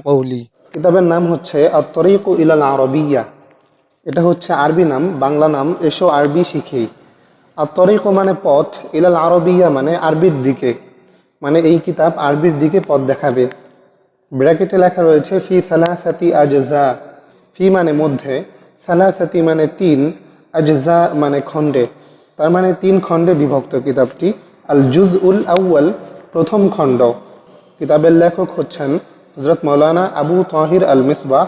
কৌলি। কিতাবের নাম হচ্ছে আত-তরিকু ইলাল আরবিয়্যা। এটা হচ্ছে আরবি নাম, বাংলা নাম এসো আরবি শিখি। আত-তরিকু মানে পথ, ইলাল আরবিয়্যা মানে আরবির দিকে, মানে এই কিতাব আরবির দিকে পথ দেখাবে। ব্র্যাকেটে লেখা রয়েছে ফি সালাসাতি আজজা। ফি মানে মধ্যে, সালাসাতি মানে তিন, আজজা মানে খণ্ডে, তার মানে তিন খণ্ডে বিভক্ত কিতাবটি। আল জুজউল আউয়াল প্রথম খণ্ড। কিতাবের লেখক হচ্ছেন হযরত মাওলানা আবু তাহির আল মিসবাহ।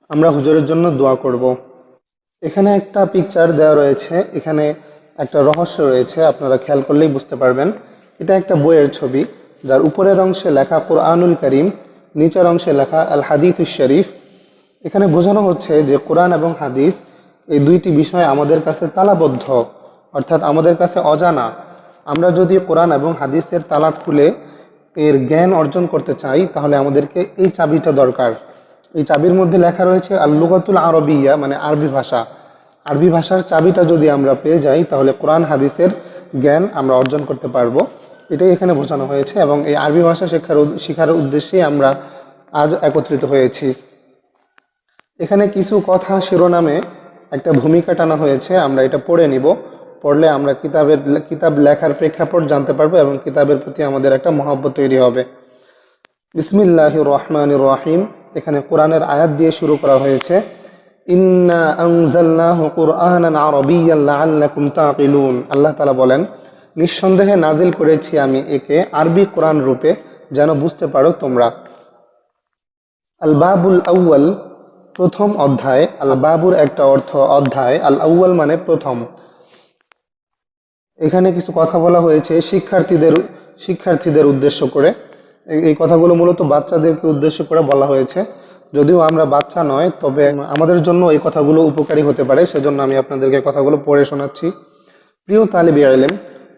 আমরা হুজুরের জন্য দোয়া করব। এখানে একটা পিকচার দেওয়া রয়েছে, এখানে একটা রহস্য রয়েছে, আপনারা খেয়াল করলেই বুঝতে পারবেন। এটা একটা বইয়ের ছবি, যার উপরের অংশে লেখা কোরআনুল করিম, নিচের অংশে লেখা আল হাদিসুশ শরীফ। এখানে বোঝানো হচ্ছে যে কোরআন এবং হাদিস এই দুইটি বিষয় আমাদের কাছে তালাবদ্ধ, অর্থাৎ আমাদের কাছে অজানা। আমরা যদি কোরআন এবং হাদিসের তালা খুলে এর জ্ঞান অর্জন করতে চাই, তাহলে আমাদেরকে এই চাবিটা দরকার। এই চাবির মধ্যে লেখা রয়েছে আল লুগাতুল আরবিয়্যা মানে আরবি ভাষা। আরবি ভাষার চাবিটা যদি আমরা পেয়ে যাই, তাহলে কোরআন হাদিসের জ্ঞান আমরা অর্জন করতে পারবো। এটাই এখানে বোঝানো হয়েছে, এবং এই আরবি ভাষা শেখার উদ্দেশ্যেই আমরা আজ একত্রিত হয়েছি। এখানে কিছু কথা শিরোনামে একটা ভূমিকা টানা হয়েছে, আমরা এটা পড়ে নিব। পড়লে আমরা কিতাব লেখার প্রেক্ষাপট জানতে পারবো এবং কিতাবের প্রতি আমাদের একটা মহব্বত তৈরি হবে। বিসমিল্লাহির রহমানির রহিম। এখানে কোরআনের আয়াত দিয়ে শুরু করা হয়েছে। ইন্না আনজালনাহু কুরআনান আরাবিয়্যান লাআল্লাকুম তাকিলুন। আল্লাহ তাআলা বলেন, নিঃসন্দেহে নাজিল করেছি আমি একে আরবি কোরআন রূপে, যেন বুঝতে পারো তোমরা। আল বাবুল আউয়াল প্রথম অধ্যায়। আল বাবুর একটা অর্থ অধ্যায়, আল আউয়াল মানে প্রথম। এখানে কিছু কথা বলা হয়েছে শিক্ষার্থীদের উদ্দেশ্য করে। এই কথাগুলো মূলত বাচ্চাদেরকে উদ্দেশ্য করে বলা হয়েছে। যদিও আমরা বাচ্চা নয়, তবে আমাদের জন্য এই কথাগুলো উপকারী হতে পারে, সেজন্য আমি আপনাদেরকে কথাগুলো পড়ে শোনাচ্ছি। প্রিয় তালিবে ইলম,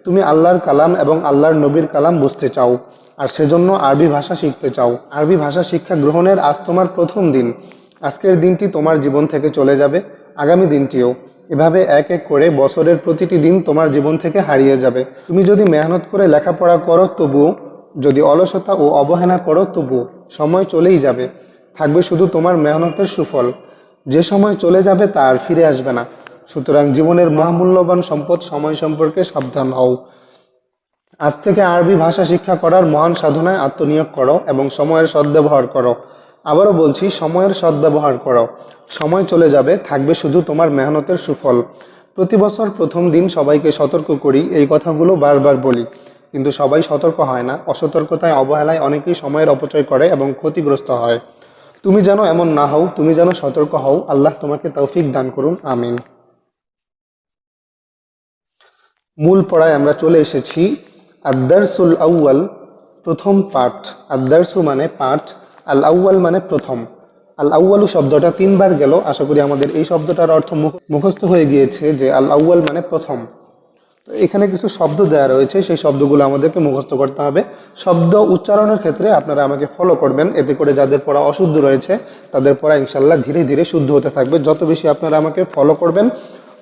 তুমি আল্লাহর কালাম এবং আল্লাহর নবীর কালাম বুঝতে চাও, আর সেজন্য আরবি ভাষা শিখতে চাও। আরবি ভাষা শিক্ষা গ্রহণের আজ তোমার প্রথম দিন। আজকের দিনটি তোমার জীবন থেকে চলে যাবে, আগামী দিনটিও। এভাবে এক এক করে বছরের প্রতিটি দিন তোমার জীবন থেকে হারিয়ে যাবে। তুমি যদি মেহনত করে লেখাপড়া করো তবুও, যদি অলসতা ও অবহেলা করো তবুও সময় চলেই যাবে। থাকবে শুধু তোমার মেহনতের সুফল। যে সময় চলে যাবে তা আর ফিরে আসবে না। সুতরাং জীবনের মহামূল্যবান সম্পদ সময় সম্পর্কে সাবধান হও। আজ থেকে আরবি ভাষা শিক্ষা করার মহান সাধনায় আত্মনিয়োগ করো এবং সময়ের সদ্ব্যবহার করো। আবারও বলছি, সময়ের সদ্ব্যবহার করো। সময় চলে যাবে, থাকবে শুধু তোমার মেহনতের সুফল। প্রতি বছর প্রথম দিন সবাইকে সতর্ক করি, এই কথাগুলো বারবার বলি, কিন্তু সবাই সতর্ক হয় না। অসতর্কতায়, অবহেলায় অনেকেই সময়ের অপচয় করে এবং ক্ষতিগ্রস্ত হয়। তুমি যেন এমন না হও, তুমি যেন সতর্ক হও। আল্লাহ তোমাকে তৌফিক দান করুন, আমিন। মূল পড়ায় আমরা চলে এসেছি। আদ-দারসুল আউয়াল প্রথম পাঠ। আদ-দারসু মানে পাঠ, আল আউয়াল মানে প্রথম। আল আউয়ালু শব্দটা তিনবার গেল। আশা করি আমাদের এই শব্দটার অর্থ মুখস্থ হয়ে গিয়েছে, যে আল আউয়াল মানে প্রথম। তো এখানে কিছু শব্দ দেওয়া রয়েছে, সেই শব্দগুলো আমাদেরকে মুখস্থ করতে হবে। শব্দ উচ্চারণের ক্ষেত্রে আপনারা আমাকে ফলো করবেন, এতে করে যাদের পড়া অশুদ্ধ রয়েছে তাদের পড়া ইনশাল্লাহ ধীরে ধীরে শুদ্ধ হতে থাকবে। যত বেশি আপনারা আমাকে ফলো করবেন,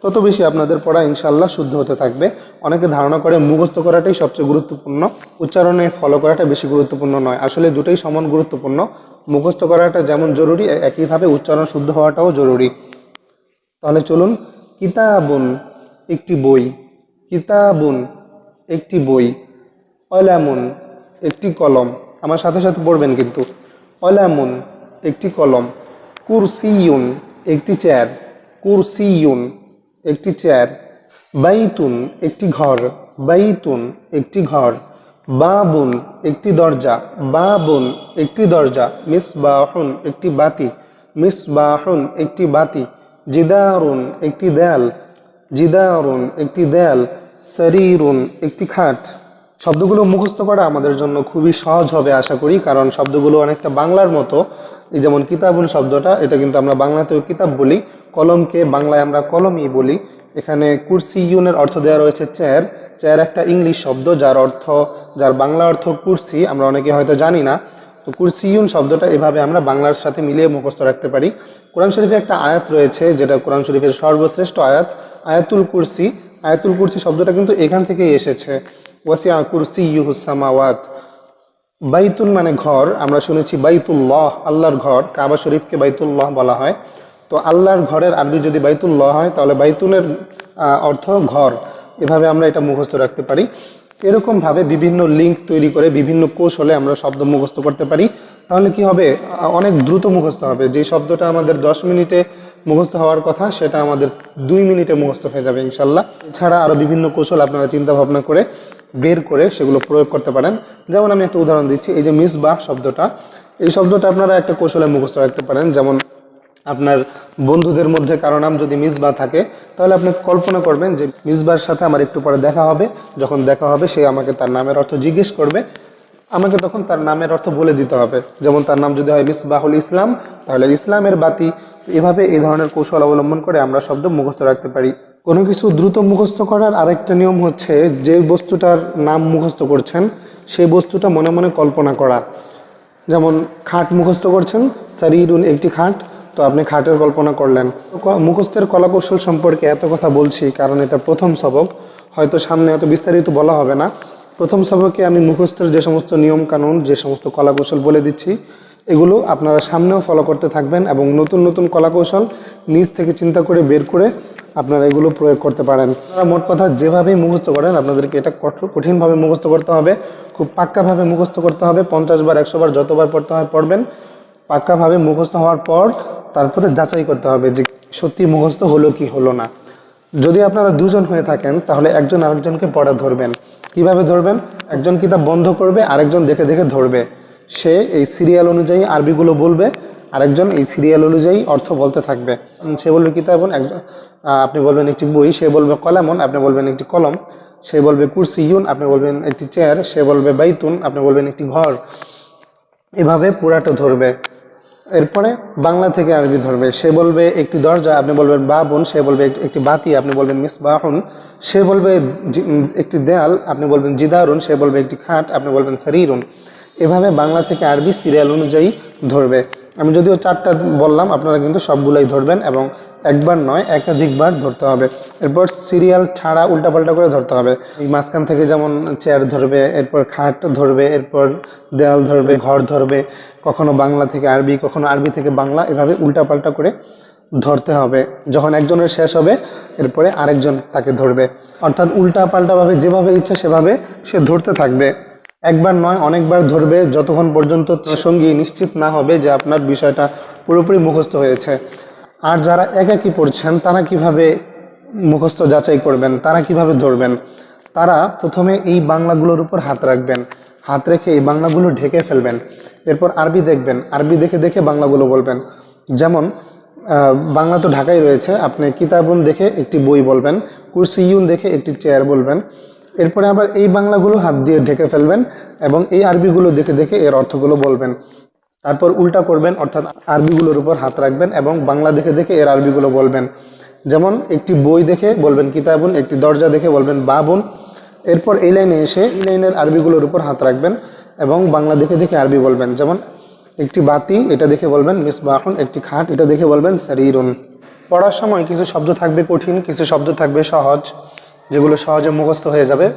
তত বেশি আপনাদের পড়া ইনশাল্লাহ শুদ্ধ হতে থাকবে। অনেকে ধারণা করে মুখস্থ করাটাই সবচেয়ে গুরুত্বপূর্ণ, উচ্চারণে ফলো করাটা বেশি গুরুত্বপূর্ণ নয়। আসলে দুটোই সমান গুরুত্বপূর্ণ। মুখস্থ করাটা যেমন জরুরি, একইভাবে উচ্চারণ শুদ্ধ হওয়াটাও জরুরি। তাহলে চলুন। কিতাবুন একটি বই, কিতাবুন একটি বই, কলামুন একটি কলম। আমার সাথে সাথে পড়বেন কিন্তু। কলামুন একটি কলম, কুরসিয়ুন একটি চেয়ার, কুরসিয়ুন একটি চেয়ার, বাইতুন একটি ঘর, বাইতুন একটি ঘর, বাবুন একটি দরজা, বাবুন একটি দরজা, মিসবাহুন একটি বাতি, মিসবাহুন একটি বাতি, জিদারুন একটি দেয়াল, জিদারুন একটি দেয়াল, সরিরুন একটি খাট। শব্দগুলো মুখস্থ করা আমাদের জন্য খুবই সহজ হবে আশা করি, কারণ শব্দগুলো অনেকটা বাংলার মতো। এই যেমন কিতাবুন শব্দটা, এটা কিন্তু আমরা বাংলাতেও কিতাব বলি, কলমকে বাংলায় আমরা কলমই বলি। এখানে কুরসিয়ুনের অর্থ দেওয়া রয়েছে চেয়ার। চেয়ার একটা ইংলিশ শব্দ, যার বাংলা অর্থ কুরসি, আমরা অনেকে হয়তো জানি না। তো কুরসিয়ুন শব্দটা এভাবে আমরা বাংলার সাথে মিলিয়ে মুখস্থ রাখতে পারি। কোরআন শরীফে একটা আয়াত রয়েছে, যেটা কোরআন শরীফের সর্বশ্রেষ্ঠ আয়াত, আয়াতুল কুরসি। আয়াতুল কুরসি শব্দটা কিন্তু এখান থেকেই এসেছে। ওয়াসিআ কুরসিয়্যুহুস সামাওয়াত। বাইতুল মানে ঘর, আমরা শুনেছি বাইতুল্লাহ আল্লাহর ঘর, কাবা শরীফকে বাইতুল্লাহ বলা হয়। তো আল্লাহর ঘরের আরবি যদি বাইতুল্লাহ হয় তাহলে বাইতুলের অর্থ ঘর। এভাবে আমরা এটা মুখস্থ রাখতে পারি। এরকমভাবে বিভিন্ন লিঙ্ক তৈরি করে বিভিন্ন কৌশলে আমরা শব্দ মুখস্থ করতে পারি। তাহলে কি হবে, অনেক দ্রুত মুখস্থ হবে। যে শব্দটা আমাদের 10 মিনিটে মুখস্থ হওয়ার কথা সেটা আমাদের 2 মিনিটে মুখস্থ হয়ে যাবে ইনশাল্লাহ। এছাড়া আরও বিভিন্ন কৌশল আপনারা চিন্তা ভাবনা করে বের করে সেগুলো প্রয়োগ করতে পারেন। যেমন আমি একটা উদাহরণ দিচ্ছি, এই যে মিসবাহ শব্দটা, এই শব্দটা আপনারা একটা কৌশলে মুখস্থ রাখতে পারেন। যেমন আপনার বন্ধুদের মধ্যে কারো নাম যদি মিসবাহ থাকে, তাহলে আপনি কল্পনা করবেন যে মিসবাহর সাথে আমার একটু পরে দেখা হবে। যখন দেখা হবে সে আমাকে তার নামের অর্থ জিজ্ঞেস করবে, আমাকে তখন তার নামের অর্থ বলে দিতে হবে। যেমন তার নাম যদি হয় মিসবাহুল ইসলাম, তাহলে ইসলামের বাতি। এভাবে এই ধরনের কৌশল অবলম্বন করে আমরা শব্দ মুখস্থ রাখতে পারি। কোনো কিছু দ্রুত মুখস্থ করার আরেকটা নিয়ম হচ্ছে, যে বস্তুটার নাম মুখস্থ করছেন সেই বস্তুটা মনে মনে কল্পনা করা। যেমন খাট মুখস্থ করছেন, সারিরুন একটি খাট, তো আপনি খাটের কল্পনা করলেন। মুখস্থের কলাকৌশল সম্পর্কে এত কথা বলছি কারণ এটা প্রথম সবক, হয়তো সামনে এত বিস্তারিত বলা হবে না। প্রথম সবকে আমি মুখস্থের যে সমস্ত নিয়ম কানুন, যে সমস্ত কলাকৌশল বলে দিচ্ছি, এগুলো আপনারা সামনেও ফলো করতে থাকবেন এবং নতুন নতুন কলাকৌশল নিজ থেকে চিন্তা করে বের করে আপনারা এগুলো প্রয়োগ করতে পারেন। আপনারা মোট কথা যেভাবেই মুখস্থ করেন আপনাদেরকে এটা কঠিনভাবে মুখস্থ করতে হবে, খুব পাক্কাভাবে মুখস্থ করতে হবে। 50 বার 100 বার যতবার পড়তে হয় পড়বেন। পাক্কাভাবে মুখস্থ হওয়ার পর তারপরে যাচাই করতে হবে যে সত্যি মুখস্থ হলো কি হলো না। যদি আপনারা দুজন হয়ে থাকেন তাহলে একজন আরেকজনকে পড়া ধরবেন। কিভাবে ধরবেন? একজন কিতাব বন্ধ করবে, আরেকজন দেখে দেখে ধরবে। সে এই সিরিয়াল অনুযায়ী আরবিগুলো বলবে, আরেকজন এই সিরিয়াল অনুযায়ী অর্থ বলতে থাকবে। সে বলবে কিতাবুন, আপনি বলবেন একটি বই, সে বলবে কলামুন, আপনি বলবেন একটি কলম। সে বলবে কুরসিয়ুন, আপনি বলবেন একটি চেয়ার। সে বলবে বাইতুন, আপনি বলবেন একটি ঘর। এভাবে পুরাটা ধরবে। এরপরে বাংলা থেকে আরবি ধরবে। সে বলবে একটি দরজা, আপনি বলবেন বাবুন। সে বলবে একটি বাতি, আপনি বলবেন মিসবাহুন। সে বলবে একটি দেয়াল, আপনি বলবেন জিদারুন। সে বলবে একটি খাট, আপনি বলবেন সারিরুন। এভাবে বাংলা থেকে আরবি সিরিয়াল অনুযায়ী ধরবে। আমি যদিও 4টা বললাম, আপনারা কিন্তু সবগুলোই ধরবেন এবং একবার নয় একাধিকবার ধরতে হবে। এরপর সিরিয়াল ছাড়া উল্টাপাল্টা করে ধরতে হবে। এই মাঝখান থেকে যেমন চেয়ার ধরবে, এরপর খাট ধরবে, এরপর দেয়াল ধরবে, ঘর ধরবে। কখনো বাংলা থেকে আরবি, কখনো আরবি থেকে বাংলা, এভাবে উল্টাপাল্টা করে ধরতে হবে। যখন একজনের শেষ হবে এরপরে আরেকজন তাকে ধরবে। অর্থাৎ উল্টাপাল্টাভাবে যেভাবে ইচ্ছা সেভাবে সে ধরতে থাকবে। একবার নয় অনেকবার ধরবে, যতক্ষণ পর্যন্ত সঙ্গী নিশ্চিত না হবে যে আপনার বিষয়টা পুরোপুরি মুখস্থ হয়েছে। আর যারা একাকী পড়ছেন তারা কিভাবে মুখস্থ যাচাই করবেন, তারা কিভাবে ধরবেন? তারা প্রথমে এই বাংলাগুলোর উপর হাত রাখবেন, হাত রেখে এই বাংলাগুলো ঢেকে ফেলবেন। এরপর আরবি দেখবেন, আরবি দেখে দেখে বাংলাগুলো বলবেন। যেমন বাংলা তো ঢাকাই রয়েছে, আপনি কিতাবুন দেখে একটি বই বলবেন, কুরসিয়ুন দেখে একটি চেয়ার বলবেন। এরপরে আবার এই বাংলাগুলো হাত দিয়ে ঢেকে ফেলবেন এবং এই আরবিগুলো দেখে দেখে এর অর্থগুলো বলবেন। তারপর উল্টা করবেন, অর্থাৎ আরবিগুলোর উপর হাত রাখবেন এবং বাংলা দেখে দেখে এর আরবিগুলো বলবেন। যেমন একটি বই দেখে বলবেন কিতাবুন, একটি দরজা দেখে বলবেন বাবুন। এরপর এই লাইনে এসে এই লাইনের আরবিগুলোর উপর হাত রাখবেন এবং বাংলা দেখে দেখে আরবি বলবেন। যেমন একটি বাতি, এটা দেখে বলবেন মিসবাহুন। একটি খাট, এটা দেখে বলবেন সারিরুন। পড়ার সময় কিছু শব্দ থাকবে কঠিন, কিছু শব্দ থাকবে সহজ, যেগুলো সহজে মুখস্থ হয়ে যাবে,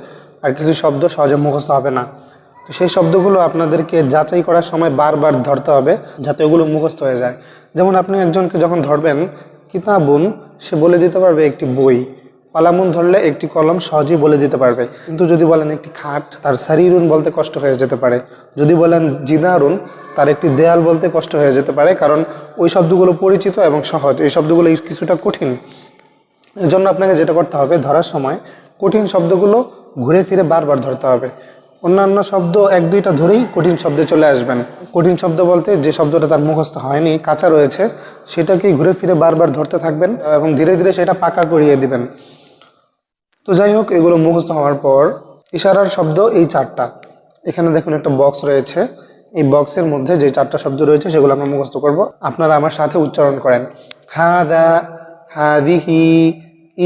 আর কিছু শব্দ সহজে মুখস্থ হবে না। তো সেই শব্দগুলো আপনাদেরকে যাচাই করার সময় বারবার ধরতে হবে যাতে ওগুলো মুখস্থ হয়ে যায়। যেমন আপনি একজনকে যখন ধরবেন কিতাবুন, সে বলে দিতে পারবে একটি বই। কলামুন ধরলে একটি কলম সহজেই বলে দিতে পারবে। কিন্তু যদি বলেন একটি খাট, তার সারিরুন বলতে কষ্ট হয়ে যেতে পারে। যদি বলেন জিদারুন, তার একটি দেয়াল বলতে কষ্ট হয়ে যেতে পারে, কারণ ওই শব্দগুলো পরিচিত এবং সহজ, এই শব্দগুলো কিছুটা কঠিন। এজন্য আপনাকে যেটা করতে হবে, ধরার সময় কঠিন শব্দগুলো ঘুরে ফিরে বারবার ধরতে হবে। অন্যান্য শব্দ 1-2টা ধরেই কঠিন শব্দে চলে আসবেন। কঠিন শব্দ বলতে যে শব্দটা তার মুখস্থ হয়নি, কাঁচা রয়েছে, সেটাকেই ঘুরে ফিরে বারবার ধরতে থাকবেন এবং ধীরে ধীরে সেটা পাকা করিয়ে দিবেন। তো যাই হোক, এগুলো মুখস্থ হওয়ার পর ইশারার শব্দ এই 4টা। এখানে দেখুন একটা বক্স রয়েছে, এই বক্সের মধ্যে যে 4টা শব্দ রয়েছে সেগুলো আমরা মুখস্থ করব। আপনারা আমার সাথে উচ্চারণ করেন। হাদা, হাদিহি,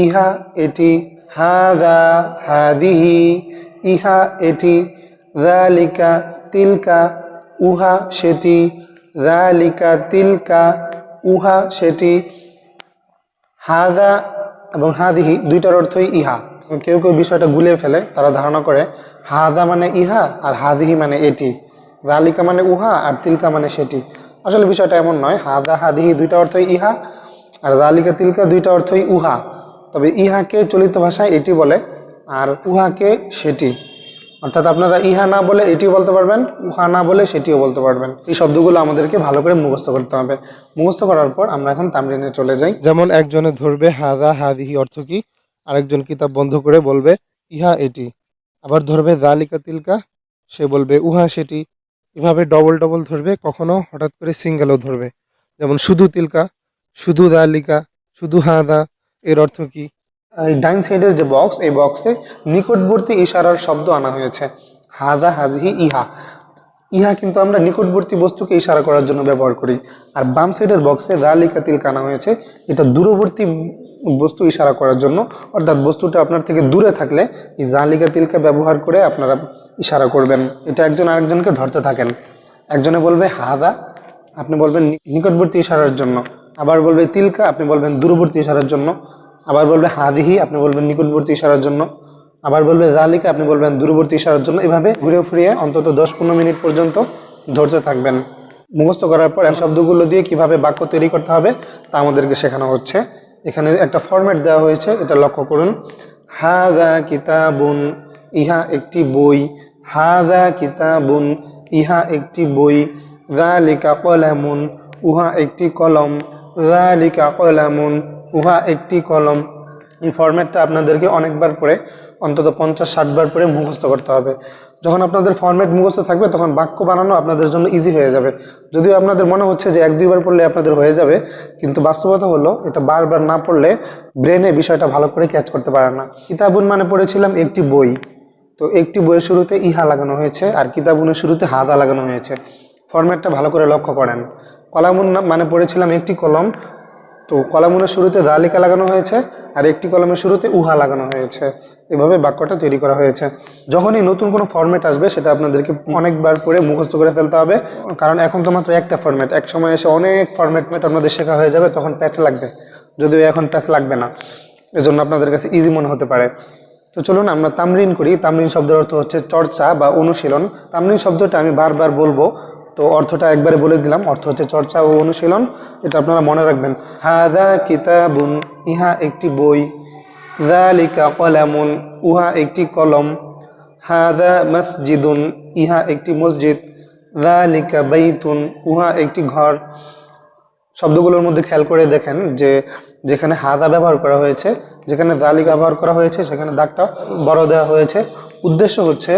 ইহা এটি, হাদা, হাদিহি, ইহা এটি, যালিকা তিলকা, উহা সেটি, যালিকা তিলকা, উহা সেটি। হাদা এবং হাদিহি 2টার অর্থই ইহা। কেউ কেউ বিষয়টা গুলিয়ে ফেলে, তারা ধারণা করে হাদা মানে ইহা আর হাদিহি মানে এটি। যালিকা মানে উহা আর তিলকা মানে সেটি। আসলে বিষয়টা এমন নয়, হাদা হাদিহি দুইটা অর্থই ইহা, আর যালিকা তিলকা দুইটা অর্থই উহা। তবে ইহাকে চলিত ভাষায় এটি বলে, আর উহাকে সেটি। অর্থাৎ আপনারা ইহা না বলে এটি বলতে পারবেন, উহা না বলে সেটিও বলতে পারবেন। এই শব্দগুলো আমাদেরকে ভালো করে মুখস্থ করতে হবে। মুখস্থ করার পর আমরা এখন তামরিনে চলে যাই। যেমন একজনে ধরবে হাদা হাদিহি অর্থ কি, আরেকজন কিতাব বন্ধ করে বলবে ইহা এটি। আবার ধরবে যালিকা তিলকা, সে বলবে উহা সেটি। এভাবে ডবল ডবল ধরবে, কখনো হঠাৎ করে সিঙ্গেলও ধরবে। যেমন শুধু তিলকা, শুধু যালিকা, শুধু হাদা, এর অর্থ কি? এই ডাইন সাইডের যে বক্স, এই বক্সে নিকটবর্তী ইশারার শব্দ আনা হয়েছে, হাদা হাজহি ইহা। ইহা কিন্তু আমরা নিকটবর্তী বস্তুকে ইশারা করার জন্য ব্যবহার করি। আর বাম সাইডের বক্সে যালিকা তিলকা আনা হয়েছে, এটা দূরবর্তী বস্তু ইশারা করার জন্য। অর্থাৎ বস্তুটা আপনার থেকে দূরে থাকলে এই যালিকা তিলকা ব্যবহার করে আপনারা ইশারা করবেন। এটা একজন আরেকজনকে ধরতে থাকেন। একজনে বলবে হাদা, আপনি বলবেন নিকটবর্তী ইশারার জন্য। আবার বলবে তিলকা, আপনি বলবেন দূরবর্তী ইশারার জন্য। আবার বলবে হাদিহি, আপনি বলবেন নিকটবর্তী ইশারার জন্য। আবার বলবে যালিকা, আপনি বলবেন দূরবর্তী ইশারার জন্য। এভাবে ঘুরে ফিরিয়ে অন্তত 10-15 মিনিট পর্যন্ত ধরতে থাকবেন। মুখস্থ করার পর এই শব্দগুলো দিয়ে কিভাবে বাক্য তৈরি করতে হবে তা আমাদেরকে শেখানো হচ্ছে। এখানে একটা ফরম্যাট দেওয়া হয়েছে, এটা লক্ষ্য করুন। হাদা কিতাবুন, ইহা একটি বই। হাদা কিতাবুন, ইহা একটি বই। যালিকা কলামুন, উহা একটি কলম। যালিকা কলামুন, উহা একটি কলম। এই ফরম্যাটটা আপনাদেরকে অনেকবার করে, অন্তত 50-60 বার করে মুখস্থ করতে হবে। যখন আপনাদের ফরম্যাট মুখস্থ থাকবে তখন বাক্য বানানো আপনাদের জন্য ইজি হয়ে যাবে। যদিও আপনাদের মনে হচ্ছে যে 1-2 বার পড়লে আপনাদের হয়ে যাবে, কিন্তু বাস্তবতা হলো এটা বারবার না পড়লে ব্রেনে বিষয়টা ভালো করে ক্যাচ করতে পারে না। কিতাবুন মানে পড়েছিলাম একটি বই, তো একটি বইয়ের শুরুতে ইহা লাগানো হয়েছে আর কিতাবুনের শুরুতে হাদা লাগানো হয়েছে। ফরম্যাটটা ভালো করে লক্ষ্য করেন। কলামুন মানে পড়েছিলাম একটি কলম, তো কলামুনের শুরুতে যালিকা লাগানো হয়েছে আর একটি কলমের শুরুতে উহা লাগানো হয়েছে। এভাবে বাক্যটা তৈরি করা হয়েছে। যখনই নতুন কোনো ফরম্যাট আসবে সেটা আপনাদেরকে অনেকবার করে মুখস্থ করে ফেলতে হবে, কারণ এখন তো মাত্র একটা ফরম্যাট। এক সময় এসে অনেক ফরম্যাট আপনাদের শেখা হয়ে যাবে, তখন প্যাচ লাগবে। যদিও এখন প্যাচ লাগবে না, এজন্য আপনাদের কাছে ইজি মনে হতে পারে। তো চলুন আমরা তামরিন করি। তামরিন শব্দের অর্থ হচ্ছে চর্চা বা অনুশীলন। তামরিন শব্দটা আমি বারবার বলবো, তো অর্থটা একবারে বলে দিলাম। অর্থ হচ্ছে চর্চা ও অনুশীলন, এটা আপনারা মনে রাখবেন। হাদা কিতাবুন, ইহা একটি বই। যালিকা কলামুন, উহা একটি কলম। হাদা মসজিদুন, ইহা একটি মসজিদ। যালিকা বাইতুন, উহা একটি ঘর। শব্দগুলোর মধ্যে খেয়াল করে দেখেন যে যেখানে হাদা ব্যবহার করা হয়েছে, যেখানে যালিকা ব্যবহার করা হয়েছে, সেখানে দাগটা বড় দেওয়া হয়েছে। উদ্দেশ্য হচ্ছে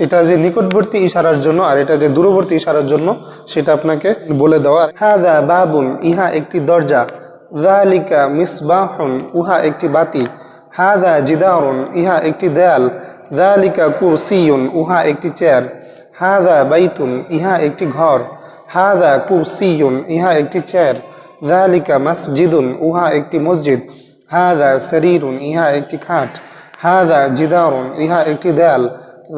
এটা যে নিকটবর্তী ইশারার জন্য আর এটা যে দূরবর্তী ইশারার জন্য সেটা আপনাকে বলে দেওয়া। হাদা বাবুন, ইহা একটি দরজা। যালিকা মিসবাহুন, উহা একটি বাতি। হাদা জিদারুন, ইহা একটি দেয়াল। যালিকা কুরসিয়ুন, উহা একটি চেয়ার। হাদা বাইতুন, ইহা একটি ঘর। হাদা কুরসিয়ুন, ইহা একটি চেয়ার। যালিকা মসজিদুন, উহা একটি মসজিদ। হাদা শরীরুন, ইহা একটি খাট। হাদা জিদারুন, ইহা একটি দেয়াল।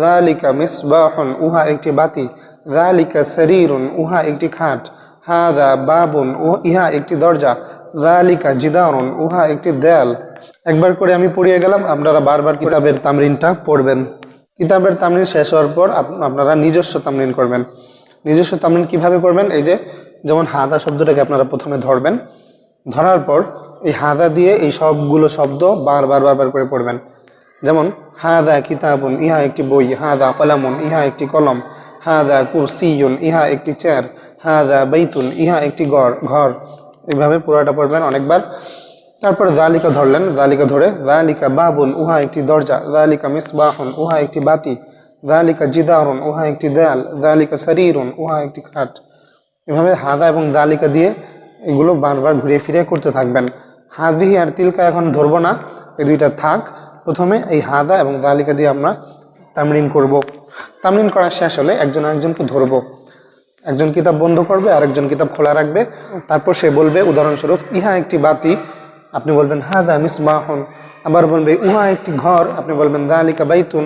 যালিকা মিসবাহুন, উহা একটি বাতি। যালিকা শরীরুন, উহা একটি খাট। হাদা বাবুন, ইহা একটি দরজা। যালিকা জিদারুন, উহা একটি দেয়াল। একবার করে আমি পড়িয়ে গেলাম, আপনারা বারবার কিতাবের তামরিনটা পড়বেন। কিতাবের তামরিন শেষ হওয়ার পর আপনারা নিজস্ব তামরিন করবেন। নিজস্ব তামরিন কিভাবে করবেন? এই যে যেমন হাদা শব্দটাকে আপনারা প্রথমে ধরবেন, ধরার পর এই হাদা দিয়ে এই সবগুলো শব্দ বারবার বারবার করে পড়বেন। যেমন হাদা কিতাবুন, ইহা একটি বই। হাদা কলামুন, ইহা একটি কলম। হাদা কুরসিয়ুন, ইহা একটি চেয়ার। হাদা বাইতুন, ইহা একটি ঘর। এইভাবে পুরোটা পড়বেন অনেকবার। তারপর যালিকা ধরলেন, যালিকা ধরে যালিকা বাবুন, উহা একটি দরজা। যালিকা মিসবাহুন, উহা একটি বাতি। যালিকা জিদারুন, উহা একটি দেয়াল। যালিকা শরীরুন, উহা একটি খাট। এভাবে হাদা এবং যালিকা দিয়ে এগুলো বারবার ঘুরিয়ে ফিরিয়ে করতে থাকবেন। হাদিহি আর তিলকা এখন ধরবো না, এই দুইটা থাক। প্রথমে এই হাদা এবং যালিকা দিয়ে আমরা তামরিন করব। তামরিন করা শেষ হলে একজন আরেকজনকে ধরবো। একজন কিতাব বন্ধ করবে, আরেকজন কিতাব খোলা রাখবে। তারপর সে বলবে, উদাহরণস্বরূপ ইহা একটি বাতি, আপনি বলবেন হাদা মিসবাহুন। আবার বলবে উহা একটি ঘর, আপনি বলবেন যালিকা বাইতুন।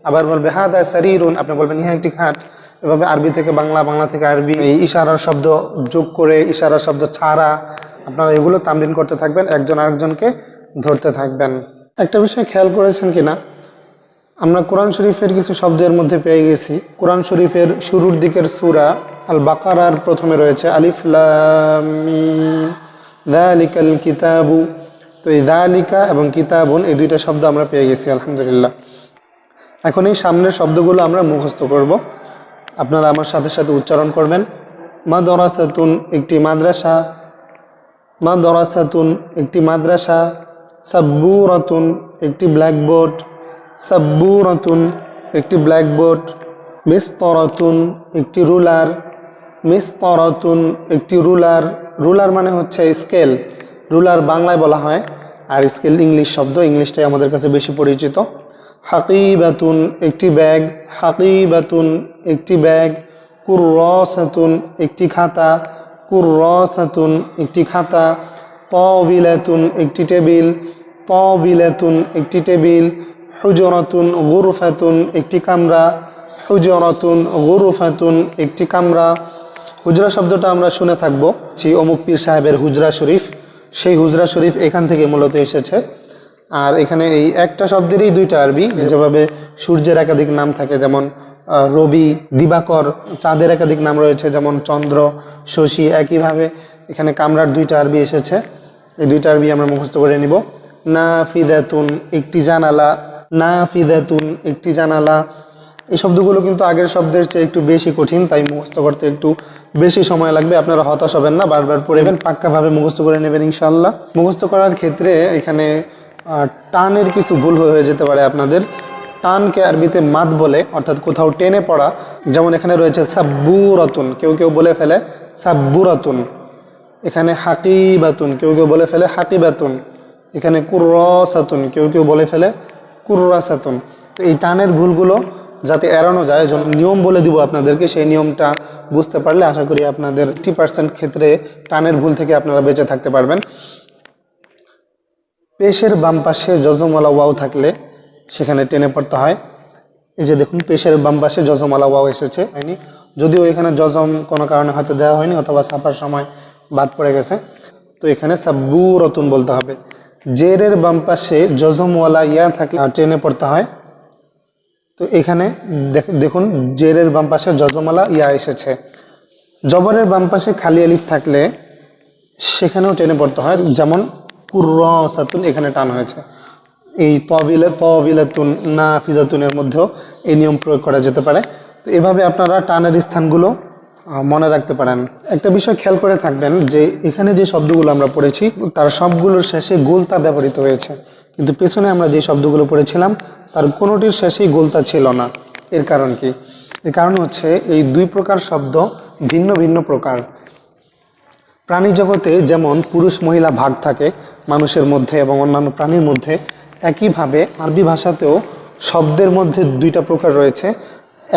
আবার বলবে হাদা শরীরুন, আপনি বলবেন ইহা একটি খাট। এভাবে আরবি থেকে বাংলা, বাংলা থেকে আরবি, এই ইশারার শব্দ যোগ করে, ইশারার শব্দ ছাড়া আপনারা এগুলো তামরিন করতে থাকবেন, একজন আরেকজনকে ধরতে থাকবেন। একটা বিষয় খেয়াল করেছেন কিনা, আমরা কোরআন শরীফের কিছু শব্দের মধ্যে পেয়ে গেছি। কোরআন শরীফের শুরুর দিকের সূরা আল বাকারার প্রথমে রয়েছে আলিফ লাম মিম যালিকাল কিতাবু। তো এই যালিকা এবং কিতাবুন এই দুইটা শব্দ আমরা পেয়ে গেছি আলহামদুলিল্লাহ। এখন এই সামনের শব্দগুলো আমরা মুখস্থ করব, আপনারা আমার সাথে সাথে উচ্চারণ করবেন। মাদ্রাসাতুন একটি মাদ্রাসা, মাদ্রাসাতুন একটি মাদ্রাসা, সাব্বুরাতুন একটি ব্ল্যাকবোর্ড, সাব্বুরাতুন একটি ব্ল্যাকবোর্ড, মিসতরাতুন একটি রুলার, মিসতরাতুন একটি রুলার। রুলার মানে হচ্ছে স্কেল, রুলার বাংলায় বলা হয়, আর স্কেল ইংলিশ শব্দ, ইংলিশটাই আমাদের কাছে বেশি পরিচিত। হাকিবাতুন একটি ব্যাগ, হাকিবাতুন একটি ব্যাগ, কুররাসাতুন একটি খাতা, কুররাসাতুন একটি খাতা, তাওবিলাতুন একটি টেবিল, তাওবিলাতুন একটি টেবিল, হুজরাতুন গুরফাতুন একটি কামরা, হুজরাতুন গুরফাতুন একটি কামরা। হুজরা শব্দটা আমরা শুনে থাকবো যে অমুক পীর সাহেবের হুজরা শরীফ, সেই হুজরা শরীফ এখান থেকে মূলত এসেছে। আর এখানে এই একটা শব্দেরই দুইটা আরবি, যেভাবে সূর্যের একাধিক নাম থাকে যেমন রবি, দিবাকর, চাঁদের একাধিক নাম রয়েছে যেমন চন্দ্র, শশী, একইভাবে এখানে কামরার দুইটা আরবি এসেছে। এই দুইটা আরবি আমরা মুখস্থ করে নিব। নাফিদাতুন একটি জানালা, নাফিদাতুন একটি জানালা। এই শব্দগুলো কিন্তু আগের শব্দের চেয়ে একটু বেশি কঠিন, তাই মুখস্থ করতে একটু বেশি সময় লাগবে। আপনারা হতাশ হবেন না, বারবার পড়বেন, পাক্কাভাবে মুখস্থ করে নেবেন ইনশাআল্লাহ। মুখস্থ করার ক্ষেত্রে এখানে টানের কিছু ভুল হয়ে যেতে পারে আপনাদের। টানকে আরবিতে মাদ বলে, অর্থাৎ কোথাও টেনে পড়া। যেমন এখানে রয়েছে সাব্বুরাতুন, কেউ কেউ বলে ফেলে সাব্বুরাতুন। এখানে হাকিবাতুন, কেউ কেউ বলে ফেলে হাকিবাতুন। এখানে কুররাসাতুন, কেউ কেউ বলে ফেলে কুররাসাতুন। তো এই টানের ভুলগুলো যাতে এড়ানো যায়, নিয়ম বলে দিব আপনাদেরকে, সেই নিয়মটা বুঝতে পারলে আশা করি আপনাদের 80% ক্ষেত্রে টানের ভুল থেকে আপনারা বেঁচে থাকতে পারবেন। পেশের বাম পাশে যজমওয়ালা ওয়াও থাকলে সেখানে টেনে পড়তে হয়। এই যে দেখুন, পেশের বাম পাশে যজমওয়ালা ওয়াও এসেছে, হয়নি, যদিও এখানে যজম কোনো কারণে হয়তো দেওয়া হয়নি অথবা ছাপার সময় বাদ পড়ে গেছে। তো এখানে সাব্বুরাতুন বলতে হবে। জেরের বাম পাশে যজমওয়ালা ইয়া থাকলে টেনে পড়তে হয়। তো এখানে দেখুন, জেরের বাম পাশে যজমওয়ালা ইয়া এসেছে। জবরের বাম পাশে খালি আলিফ থাকলে সেখানেও টেনে পড়তে হয়, যেমন কুররাসাতুন, এখানে টান হয়েছে। এই তাবিলাতুন, নাফিজাতুনের মধ্যেও এই নিয়ম প্রয়োগ করা যেতে পারে। তো এভাবে আপনারা টানের স্থানগুলো মনে রাখতে পারেন। একটা বিষয় খেয়াল করে থাকবেন যে এখানে যে শব্দগুলো আমরা পড়েছি তার সবগুলোর শেষে গোলতা ব্যবহৃত হয়েছে, কিন্তু পেছনে আমরা যে শব্দগুলো পড়েছিলাম তার কোনোটির শেষেই গোলতা ছিল না। এর কারণ কি? এর কারণ হচ্ছে এই দুই প্রকার শব্দ ভিন্ন ভিন্ন প্রকার। প্রাণী জগতে যেমন পুরুষ মহিলা ভাগ থাকে মানুষের মধ্যে এবং অন্যান্য প্রাণীর মধ্যে, একইভাবে আরবি ভাষাতেও শব্দের মধ্যে দুইটা প্রকার রয়েছে।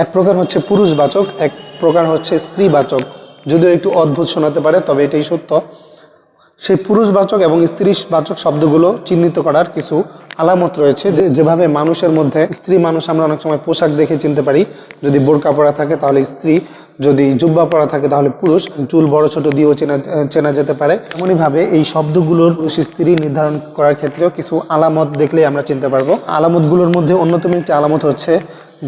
এক প্রকার হচ্ছে পুরুষবাচক, এক প্রকার হচ্ছে স্ত্রীবাচক। যদিও একটু অদ্ভুত শোনাতে পারে, তবে এটাই সত্য। সেই পুরুষবাচক এবং স্ত্রীবাচক শব্দগুলো চিহ্নিত করার কিছু আলামত রয়েছে। যেভাবে মানুষের মধ্যে স্ত্রী মানুষ আমরা অনেক সময় পোশাক দেখে চিনতে পারি, যদি বোরকা পরা থাকে তাহলে স্ত্রী, যদি জুব্বা পরা থাকে তাহলে পুরুষ, চুল বড় ছোট দিয়েও চেনা যেতে পারে। এমনইভাবে এই শব্দগুলোর পুরুষ স্ত্রী নির্ধারণ করার ক্ষেত্রেও কিছু আলামত দেখলেই আমরা চিনতে পারবো। আলামতগুলোর মধ্যে অন্যতম একটি আলামত হচ্ছে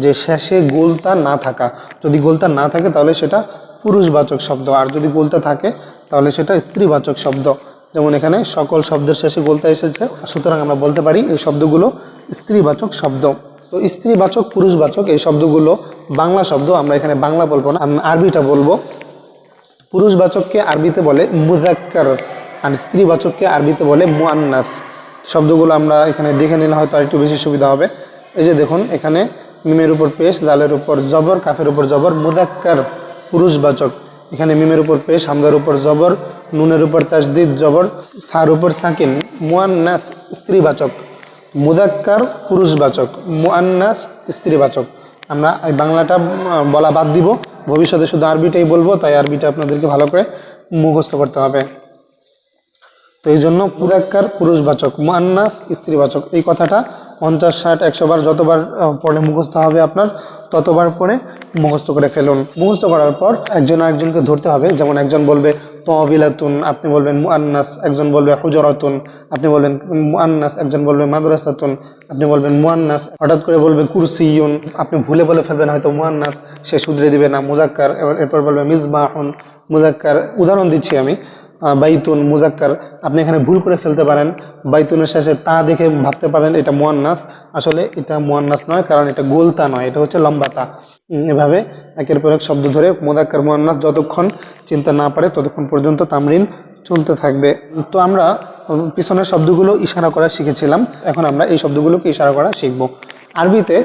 যে শেষে গোলতা না থাকা। যদি গোলতা না থাকে তাহলে সেটা পুরুষবাচক শব্দ, আর যদি গোলতা থাকে তাহলে সেটা স্ত্রীবাচক শব্দ। যেমন এখানে সকল শব্দের শেষে গোলতা এসেছে, সুতরাং আমরা বলতে পারি এই শব্দগুলো স্ত্রীবাচক শব্দ। তো স্ত্রীবাচক, পুরুষবাচক এই শব্দগুলো বাংলা শব্দ, আমরা এখানে বাংলা বলবো না, আরবিটা বলবো। পুরুষবাচককে আরবিতে বলে মুযাক্কার, আর স্ত্রীবাচককে আরবিতে বলে মুআন্নাস। শব্দগুলো আমরা এখানে দেখে নিলে হয়তো আর একটু বেশি সুবিধা হবে। এই যে দেখুন, এখানে মিমের উপর পেশ, দালের উপর জবর, কাফের উপর জবর, মুযাক্কার পুরুষবাচক। এখানে মিমের উপর পেশ, হামজার উপর জবর, নুনের উপর তাসদিদ জবর, ফার উপর সাকিন, মুআন্নাস স্ত্রীবাচক। মুযাক্কার পুরুষবাচক, মুআন্নাস স্ত্রীবাচক। আমরা এই বাংলাটা বলা বাদ দিব, ভবিষ্যতে শুধু আরবিটাই বলবো, তাই আরবিটা আপনাদেরকে ভালো করে মুখস্থ করতে হবে। তো এই জন্য মুযাক্কার পুরুষবাচক, মুআন্নাস স্ত্রীবাচক, এই কথাটা 50, 60, 100 বার যতবার পড়ে মুখস্থ হবে আপনার, ততবার পরে মুখস্থ করে ফেলুন। মুখস্থ করার পর একজন আরেকজনকে ধরতে হবে। যেমন একজন বলবে তাবিলাতুন, আপনি বলবেন মুআন্নাস, একজন বলবে হুজরাতুন, আপনি বলবেন মুআন্নাস, একজন বলবে মাদ্রাসাতুন, আপনি বলবেন মুআন্নাস। হঠাৎ করে বলবে কুরসিয়ুন, আপনি ভুলে বলে ফেলবেন হয়তো মুআন্নাস, সে শুধরে দিবে না মুজাক্কার। এরপর বলবে মিসবাহুন, মুজাক্কার। উদাহরণ দিচ্ছি আমি, বাইতুন মুজাক্কার, আপনি এখানে ভুল করে ফেলতে পারেন, বাইতুনের শেষে তা দেখে ভাবতে পারেন এটা মুআন্নাস, আসলে এটা মুআন্নাস নয়, কারণ এটা গোল তা নয়, এটা হচ্ছে লম্বা তা। এভাবে একের পর এক শব্দ ধরে মুজাক্কার মুআন্নাস যতক্ষণ চিন্তা না পারে ততক্ষণ পর্যন্ত তামরিন চলতে থাকবে। তো আমরা পিছনের শব্দগুলো ইশারা করা শিখেছিলাম, এখন আমরা এই শব্দগুলোকে ইশারা করা শিখব। আরবিতে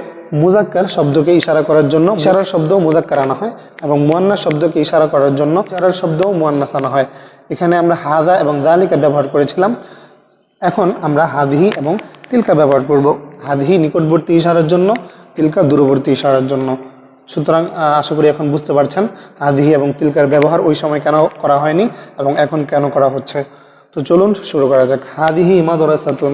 মুজাক্কার শব্দকে ইশারা করার জন্য ইশারার শব্দ মুজাক্কার আনা হয়, এবং মুআন্নাস শব্দকে ইশারা করার জন্য ইশারার শব্দ মুআন্নাস আনা হয়। এখানে আমরা হাদা এবং যালিকা ব্যবহার করেছিলাম, এখন আমরা হাদিহি এবং তিলকা ব্যবহার করব। হাদিহি নিকটবর্তী ইশারার জন্য, তিলকা দূরবর্তী ইশারার জন্য। সুতরাং আশা করি এখন বুঝতে পারছেন হাদিহি এবং তিলকার ব্যবহার ওই সময় কেন করা হয়নি এবং এখন কেন করা হচ্ছে। তো চলুন শুরু করা যাক। হাদিহি মাদ্রাসাতুন,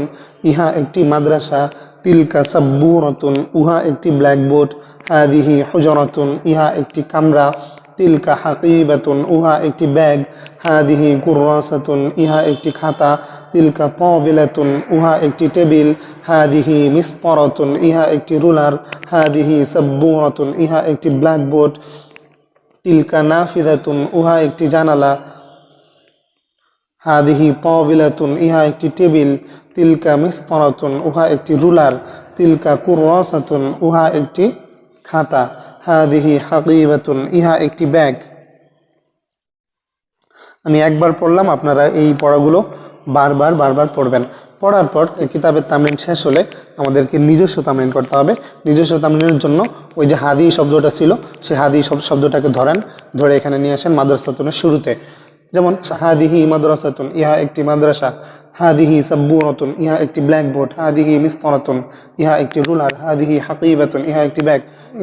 ইহা একটি মাদ্রাসা। তিলকা সাব্বুরাতুন, উহা একটি ব্ল্যাকবোর্ড। হাদিহি হুজরাতুন, ইহা একটি কামরা। তিলকা হাকিবাতুন, উহা একটি ব্যাগ। হাদিহি কুররাসাতুন, ইহা একটি খাতা। তিলকা তাবিলাতুন, উহা একটি টেবিল। হাদিহি মিসতারাতুন, ইহা একটি রুলার। হাদিহি সাব্বুরাতুন, ইহা একটি ব্ল্যাকবোর্ড। তিলকা নাফিদাতুন, উহা একটি জানালা। হাদিহি তাবিলাতুন, ইহা একটি টেবিল। তিলকা মিসতারাতুন, উহা একটি রুলার। তিলকা কুররাসাতুন, উহা একটি খাতা। হাদিহি হাকিবাতুন, ইহা একটি ব্যাগ। আমি একবার পড়লাম, আপনারা এই পড়াগুলো বারবার পড়বেন। পড়ার পর কিতাবের তামরিন শেষ হলে আমাদেরকে নিজস্ব তামরিন করতে হবে। নিজস্ব তামরিনের জন্য ওই যে হাদি শব্দটা ছিল, সেই হাদি শব্দটাকে ধরে এখানে নিয়ে আসেন মাদ্রাসাতুনের শুরুতে। যেমন হাদিহি মাদ্রাসাতুন, ইহা একটি মাদ্রাসা। হাদিহি সাব্বুরাতুন, ইহা একটি ব্ল্যাকবোর্ড। হাদিহি মিসতারাতুন, ইহা একটি রুলার। হাদিহি হাকিবাতুন, ইহা একটি ব্যাগ।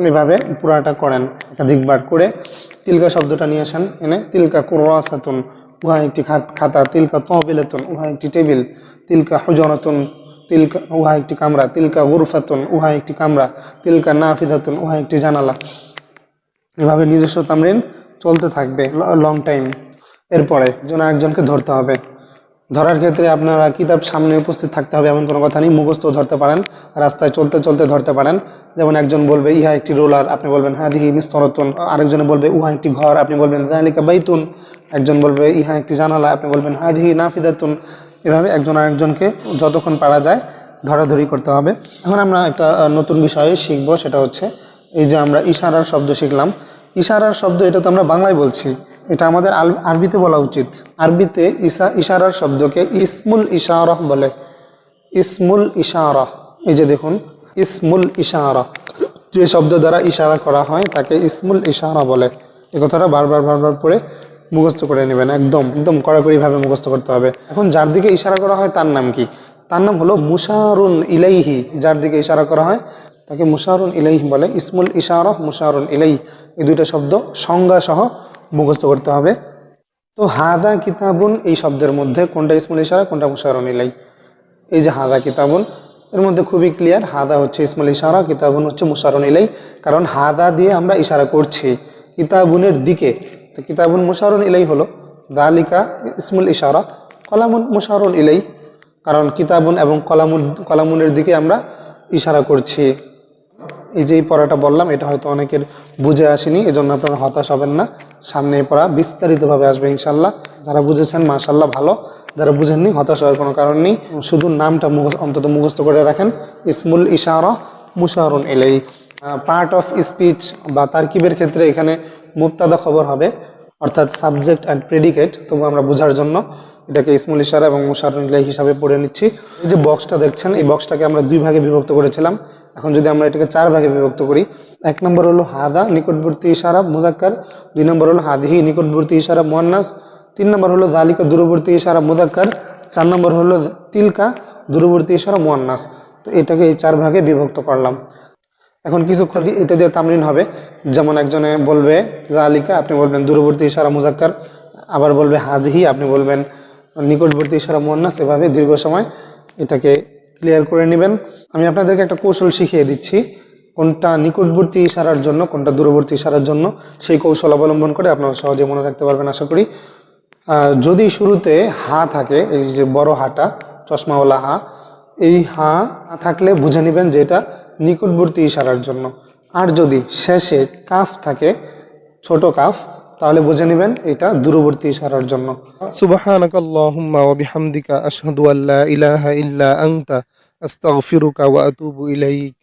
এভাবে পুরাটা করেন একাধিকবার করে। তিলকা শব্দটা নিয়ে আসেন এনে। তিলকা কুররাসাতুন, উহা একটি খাতা। তিলকা তাবিলাতুন, উহা একটি টেবিল। তিলকা হুজরাতুন, উহা একটি কামরা। তিলকা গুরফাতুন, উহা একটি কামরা। তিলকা নাফিদাতুন, উহা একটি জানালা। এভাবে নিজস্ব তামরিন চলতে থাকবে লং টাইম। এরপরে একজনকে ধরতে হবে। ধরার ক্ষেত্রে আপনারা কিতাব সামনে উপস্থিত থাকতে হবে এমন কোনো কথা নেই, মুখস্থ ধরতে পারেন, রাস্তায় চলতে ধরতে পারেন। যেমন একজন বলবে ইহা একটি রোলার, আপনি বলবেন হাদিহি মিসতারাতুন। আরেকজনে বলবে উহা একটি ঘর, আপনি বলবেন যালিকা বাইতুন। একজন বলবে ইহা একটি জানালা, আপনি বলবেন হাদিহি নাফিদাতুন। এভাবে একজন আরেকজনকে যতক্ষণ পারা যায় ধরাধরি করতে হবে। এখন আমরা একটা নতুন বিষয়ে শিখব, সেটা হচ্ছে এই যে আমরা ইশারার শব্দ শিখলাম। ইশারার শব্দ এটা তো আমরা বাংলায় বলছি, এটা আমাদের আরবিতে বলা উচিত। আরবিতে ইশারার শব্দকে ইসমুল ইশারাহ বলে। ইসমুল ইশারাহ, এই যে দেখুন ইসমুল ইশারা, যে শব্দ দ্বারা ইশারা করা হয় তাকে ইসমুল ইশারা বলে। এই কথাটা বারবার পড়ে মুখস্থ করে নেবেন, একদম কড়াকড়িভাবে মুখস্থ করতে হবে। এখন যার দিকে ইশারা করা হয় তার নাম কি? তার নাম হলো মুশারুন ইলাইহি। যার দিকে ইশারা করা হয় তাকে মুশারুন ইলাইহি বলে। ইসমুল ইশারাহ, মুশারুন ইলাইহি, এই দুইটা শব্দ সংজ্ঞা সহ মুখস্থ করতে হবে। তো হাদা কিতাবুন, এই শব্দের মধ্যে কোনটা ইসমুল ইশারা, কোনটা মুশারুন ইলাইহি? এই যে হাদা কিতাবুন, এর মধ্যে খুবই ক্লিয়ার, হাদা হচ্ছে ইসমুল ইশারা, কিতাবুন হচ্ছে মুশারুন ইলাইহি। কারণ হাদা দিয়ে আমরা ইশারা করছি কিতাবুনের দিকে, তো কিতাবুন মুশারুন ইলাইহি হলো। যালিকা ইসমুল ইশারা, কলামুন মুশারুন ইলাইহি, কারণ কিতাবুন এবং কলামুনের দিকে আমরা ইশারা করছি। এই যে এই পড়াটা বললাম, এটা হয়তো অনেকের বুঝে আসেনি, এজন্য আপনারা হতাশ হবেন না। সামনে এই পড়া বিস্তারিতভাবে আসবে ইনশাল্লাহ। যারা বুঝেছেন মাশাল্লাহ ভালো, যারা বুঝেননি হতাশ হওয়ার কোনো কারণ নেই। শুধু নামটা অন্তত মুখস্থ করে রাখেন, ইসমুল ইশারা মুশারুন ইলাইহি। পার্ট অফ স্পিচ বা তারকিবের ক্ষেত্রে এখানে মুবতাদা খবর হবে, অর্থাৎ সাবজেক্ট অ্যান্ড প্রেডিকেট। তবু আমরা বোঝার জন্য এটাকে ইসমুল ইশারা এবং মুশারুন ইলাইহি হিসাবে পড়ে নিচ্ছি। এই যে বক্সটা দেখছেন, এই বক্সটাকে আমরা 2 ভাগে বিভক্ত করেছিলাম। এখন যদি আমরা এটাকে 4 ভাগে বিভক্ত করি, 1 নম্বর হলো হাদা নিকটবর্তী ইশারা মুজাক্কার, 2 নম্বর হলো হাদিহি নিকটবর্তী ইশারা মুয়ান্নাস, 3 নম্বর হলো যালিকা দূরবর্তী ইশারা মুজাক্কার, 4 নম্বর হলো তিলকা দূরবর্তী ইশারা মুয়ান্নাস। তো এটাকে এই 4 ভাগে বিভক্ত করলাম। এখন কিছুক্ষণ এটা দিয়ে তামরিন হবে। যেমন একজনে বলবে যালিকা, আপনি বলবেন দূরবর্তী ইশারা মুজাক্কার, আবার বলবে হাদিহি, আপনি বলবেন নিকটবর্তী ইশারা মুয়ান্নাস। এভাবে দীর্ঘ সময় এটাকে ক্লিয়ার করে নেবেন। আমি আপনাদেরকে একটা কৌশল শিখিয়ে দিচ্ছি, কোনটা নিকটবর্তী ইশারার জন্য, কোনটা দূরবর্তী ইশারার জন্য। সেই কৌশল অবলম্বন করে আপনারা সহজে মনে রাখতে পারবেন আশা করি। যদি শুরুতে হা থাকে, এই যে বড় হাটা চশমাওয়ালা হা, এই হা থাকলে বুঝে নেবেন যে এটা নিকটবর্তী ইশারার জন্য। আর যদি শেষে কাফ থাকে, ছোট কাফ, তাহলে বুঝে নেবেন এটা দূরবর্তী ইশারার জন্য। সুবহানাকাল্লাহুম্মা ওয়া বিহামদিকা আশহাদু আল্লা ইলাহা ইল্লা আনতা আস্তাগফিরুকা ওয়া আতুবু ইলাইক।